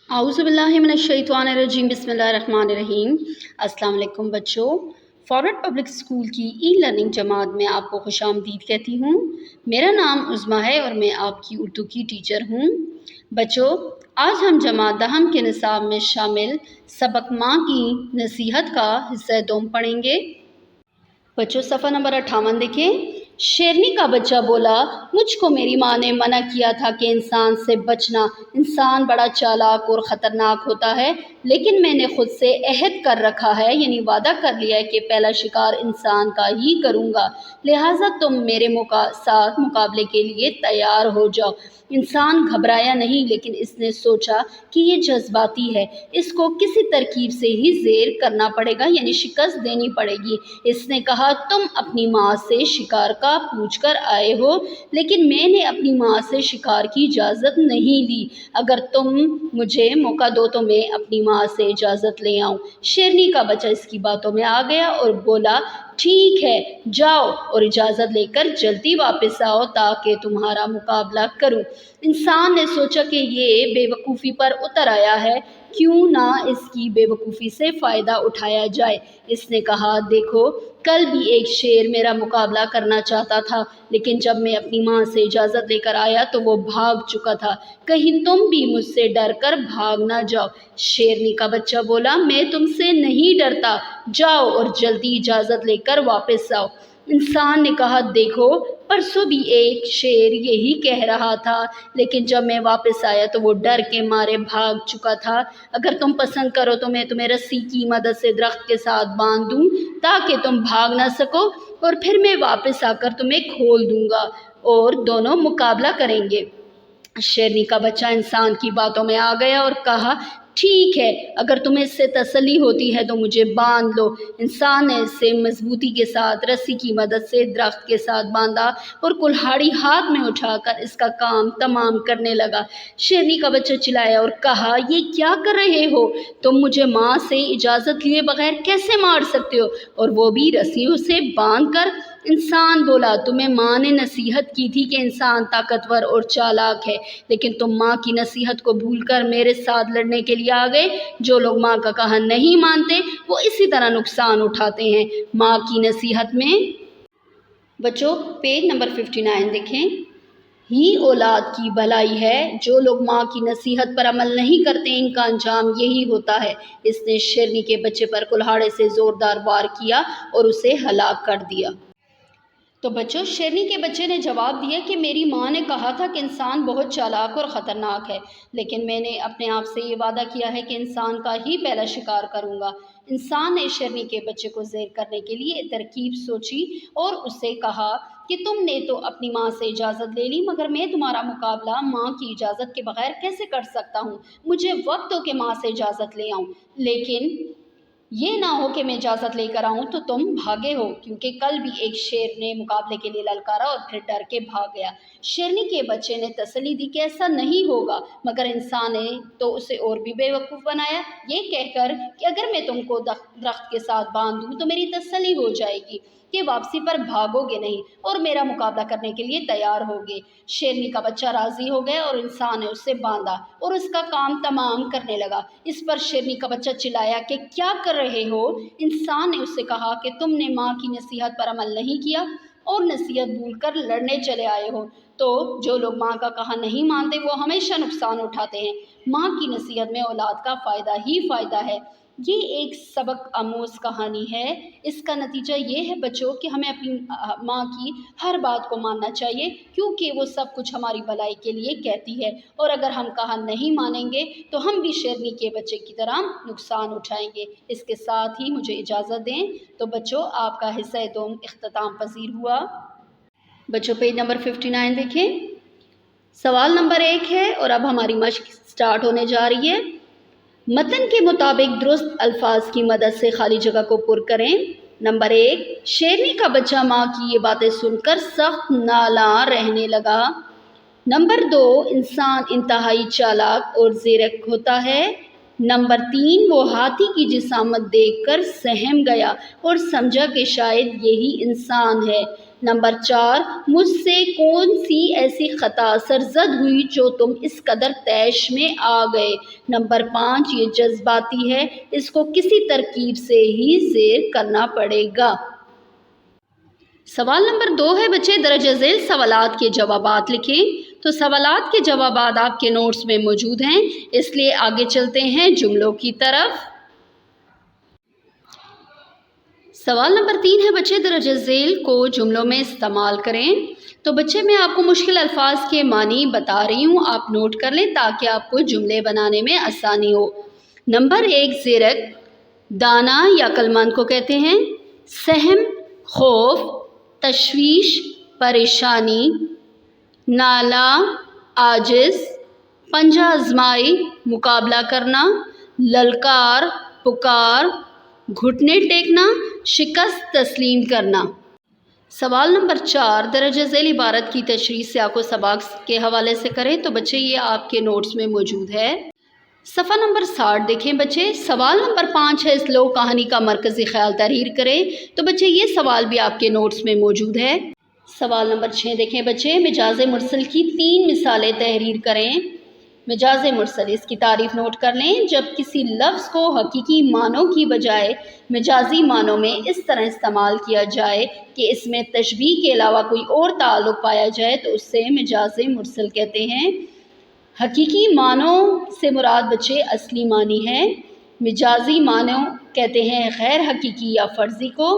आऊज़ुबिल्लाहिमिनश्शैतानिर्रजीम बिस्मिल्लाहिर्रहमानिर्रहीम। अस्सलाम वालेकुम बच्चों। फॉरवर्ड पब्लिक स्कूल की ई लर्निंग जमात में आपको खुशामदीद कहती हूँ। मेरा नाम उज़्मा है और मैं आपकी उर्दू की टीचर हूँ। बच्चों, आज हम जमात दहम के निसाब में शामिल सबक माँ की नसीहत का हिस्सा दोम पढ़ेंगे। बच्चों, सफ़ा नंबर 58 देखें। शेरनी का बच्चा बोला, मुझको मेरी माँ ने मना किया था कि इंसान से बचना, इंसान बड़ा चालाक और ख़तरनाक होता है, लेकिन मैंने खुद से अहद कर रखा है, यानी वादा कर लिया है कि पहला शिकार इंसान का ही करूँगा, लिहाजा तुम मेरे साथ मुकाबले के लिए तैयार हो जाओ। इंसान घबराया नहीं, लेकिन इसने सोचा कि ये जज्बाती है, इसको किसी तरकीब से ही ज़ेर करना पड़ेगा, यानी शिकस्त देनी पड़ेगी। इसने कहा, तुम अपनी माँ से शिकार का पूछ कर आए हो, लेकिन मैंने अपनी माँ से शिकार की इजाज़त नहीं ली। अगर तुम मुझे मौका दो तो मैं अपनी माँ से इजाज़त ले आऊँ। शेरनी का बच्चा इसकी बातों में आ गया और बोला, ठीक है, जाओ और इजाज़त लेकर जल्दी वापस आओ ताकि तुम्हारा मुकाबला करूं। इंसान ने सोचा कि ये बेवकूफ़ी पर उतर आया है, क्यों ना इसकी बेवकूफ़ी से फ़ायदा उठाया जाए। इसने कहा, देखो, कल भी एक शेर मेरा मुकाबला करना चाहता था, लेकिन जब मैं अपनी माँ से इजाज़त लेकर आया तो वो भाग चुका था। कहीं तुम भी मुझसे डर कर भाग ना जाओ। शेरनी का बच्चा बोला, मैं तुमसे नहीं डरता, जाओ और जल्दी इजाज़त लेकर वापस आओ। इंसान ने कहा, देखो, परसों भी एक शेर यही कह रहा था, लेकिन जब मैं वापस आया तो वो डर के मारे भाग चुका था। अगर तुम पसंद करो तो मैं तुम्हें रस्सी की मदद से दरख्त के साथ बांध दूँ ताकि तुम भाग ना सको, और फिर मैं वापस आकर तुम्हें खोल दूँगा और दोनों मुकाबला करेंगे। शेरनी का बच्चा इंसान की बातों में आ गया और कहा, ठीक है, अगर तुम्हें इससे तसल्ली होती है तो मुझे बांध लो। इंसान ने इसे मजबूती के साथ रस्सी की मदद से दरख्त के साथ बांधा और कुल्हाड़ी हाथ में उठाकर इसका काम तमाम करने लगा। शेरनी का बच्चा चिल्लाया और कहा, ये क्या कर रहे हो? तुम मुझे माँ से इजाज़त लिए बगैर कैसे मार सकते हो, और वो भी रस्सियों से बांध कर? इंसान बोला, तुम्हें माँ ने नसीहत की थी कि इंसान ताकतवर और चालाक है, लेकिन तुम माँ की नसीहत को भूलकर मेरे साथ लड़ने के लिए आ गए। जो लोग माँ का कहा नहीं मानते वो इसी तरह नुकसान उठाते हैं। माँ की नसीहत में बच्चों, पेज नंबर 59 देखें। ही औलाद की भलाई है, जो लोग माँ की नसीहत पर अमल नहीं करते इनका अंजाम यही होता है। इसने शेरनी के बच्चे पर कुल्हाड़े से ज़ोरदार वार किया और उसे हलाक कर दिया। तो बच्चों, शेरनी के बच्चे ने जवाब दिया कि मेरी माँ ने कहा था कि इंसान बहुत चालाक और ख़तरनाक है, लेकिन मैंने अपने आप से ये वादा किया है कि इंसान का ही पहला शिकार करूँगा। इंसान ने शेरनी के बच्चे को ज़ेर करने के लिए तरकीब सोची और उससे कहा कि तुमने तो अपनी माँ से इजाज़त ले ली, मगर मैं तुम्हारा मुकाबला माँ की इजाज़त के बगैर कैसे कर सकता हूँ? मुझे वक्त हो कि माँ से इजाज़त ले आऊँ, लेकिन ये ना हो कि मैं इजाज़त लेकर आऊँ तो तुम भागे हो, क्योंकि कल भी एक शेर ने मुकाबले के लिए ललकारा और फिर डर के भाग गया। शेरनी के बच्चे ने तसल्ली दी कि ऐसा नहीं होगा, मगर इंसान ने तो उसे और भी बेवकूफ़ बनाया, ये कहकर कि अगर मैं तुमको दरख्त के साथ बांध दूँ तो मेरी तसल्ली हो जाएगी कि वापसी पर भागोगे नहीं और मेरा मुकाबला करने के लिए तैयार होगे। शेरनी का बच्चा राज़ी हो गया और इंसान ने उसे बांधा और उसका काम तमाम करने लगा। इस पर शेरनी का बच्चा चिल्लाया कि क्या कर रहे हो? इंसान ने उससे कहा कि तुमने माँ की नसीहत पर अमल नहीं किया और नसीहत भूलकर लड़ने चले आए हो। तो जो लोग माँ का कहा नहीं मानते वो हमेशा नुकसान उठाते हैं। माँ की नसीहत में औलाद का फ़ायदा ही फ़ायदा है। ये एक सबक आमोज़ कहानी है। इसका नतीजा ये है बच्चों कि हमें अपनी माँ की हर बात को मानना चाहिए, क्योंकि वो सब कुछ हमारी भलाई के लिए कहती है, और अगर हम कहा नहीं मानेंगे तो हम भी शेरनी के बच्चे की तरह नुकसान उठाएंगे। इसके साथ ही मुझे इजाज़त दें। तो बच्चों, आपका हिस्सा दोम इख्तिताम पज़ीर हुआ। बच्चों, पेज नंबर 59 देखें। सवाल नंबर 1 है और अब हमारी मश्क स्टार्ट होने जा रही है। मतन के मुताबिक दुरुस्त अल्फाज की मदद से खाली जगह को पुर करें। नंबर 1, शेरनी का बच्चा माँ की ये बातें सुनकर सख्त नाला रहने लगा। नंबर 2, इंसान इंतहाई चालाक और ज़ेरक होता है। नंबर 3, वो हाथी की जिसामत देखकर सहम गया और समझा कि शायद यही इंसान है। نمبر 4، مجھ سے کون سی ایسی خطا سرزد ہوئی جو تم اس قدر طیش میں آ گئے؟ نمبر 5، یہ جذباتی ہے، اس کو کسی ترکیب سے ہی زیر کرنا پڑے گا۔ سوال نمبر 2 ہے بچے، درجہ ذیل سوالات کے جوابات لکھیں۔ تو سوالات کے جوابات آپ کے نوٹس میں موجود ہیں، اس لیے آگے چلتے ہیں جملوں کی طرف۔ سوال نمبر 3 ہے بچے، درجہ ذیل کو جملوں میں استعمال کریں۔ تو بچے میں آپ کو مشکل الفاظ کے معنی بتا رہی ہوں، آپ نوٹ کر لیں تاکہ آپ کو جملے بنانے میں آسانی ہو۔ نمبر 1، زیرک، دانا یا عقلمند کو کہتے ہیں۔ سہم، خوف، تشویش، پریشانی۔ نالا، عاجز، پنجہ آزمائی، مقابلہ کرنا۔ للکار، پکار، گھٹنے ٹیکنا، شکست تسلیم کرنا۔ سوال نمبر 4، درجہ ذیل عبارت کی تشریح سیاق و سباق کے حوالے سے کریں۔ تو بچے یہ آپ کے نوٹس میں موجود ہے۔ صفحہ نمبر 60 دیکھیں بچے۔ سوال نمبر 5 ہے، اس لوک کہانی کا مرکزی خیال تحریر کریں۔ تو بچے یہ سوال بھی آپ کے نوٹس میں موجود ہے۔ سوال نمبر 6 دیکھیں بچے، مجاز مرسل کی 3 مثالیں تحریر کریں۔ مجاز مرسل، اس کی تعریف نوٹ کر لیں۔ جب کسی لفظ کو حقیقی معنوں کی بجائے مجازی معنوں میں اس طرح استعمال کیا جائے کہ اس میں تشبیہ کے علاوہ کوئی اور تعلق پایا جائے تو اس سے مجاز مرسل کہتے ہیں۔ حقیقی معنوں سے مراد بچے اصلی معنی ہے۔ مجازی معنوں کہتے ہیں غیر حقیقی یا فرضی کو۔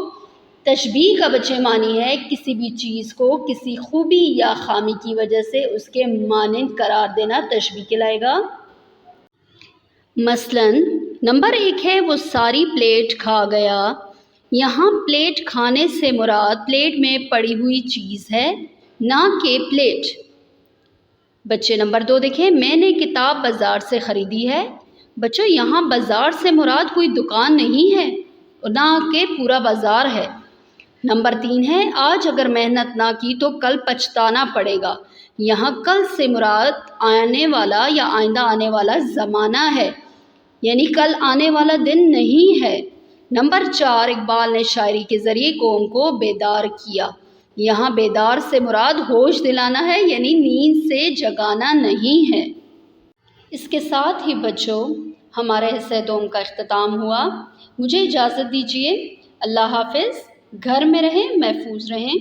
تشبیہ کا بچے معنی ہے کسی بھی چیز کو کسی خوبی یا خامی کی وجہ سے اس کے مانند قرار دینا تشبیہ کہلائے گا۔ مثلاً نمبر 1 ہے، وہ ساری پلیٹ کھا گیا۔ یہاں پلیٹ کھانے سے مراد پلیٹ میں پڑی ہوئی چیز ہے، نہ کہ پلیٹ۔ بچے نمبر 2 دیکھیں، میں نے کتاب بازار سے خریدی ہے۔ بچوں یہاں بازار سے مراد کوئی دکان نہیں ہے، نہ کہ پورا بازار ہے۔ نمبر 3 ہے، آج اگر محنت نہ کی تو کل پچھتانا پڑے گا۔ یہاں کل سے مراد آنے والا یا آئندہ آنے والا زمانہ ہے، یعنی کل آنے والا دن نہیں ہے۔ نمبر 4، اقبال نے شاعری کے ذریعے قوم کو بیدار کیا۔ یہاں بیدار سے مراد ہوش دلانا ہے، یعنی نیند سے جگانا نہیں ہے۔ اس کے ساتھ ہی بچوں ہمارے حصہ دوم کا اختتام ہوا۔ مجھے اجازت دیجیے، اللہ حافظ، گھر میں رہیں، محفوظ رہیں۔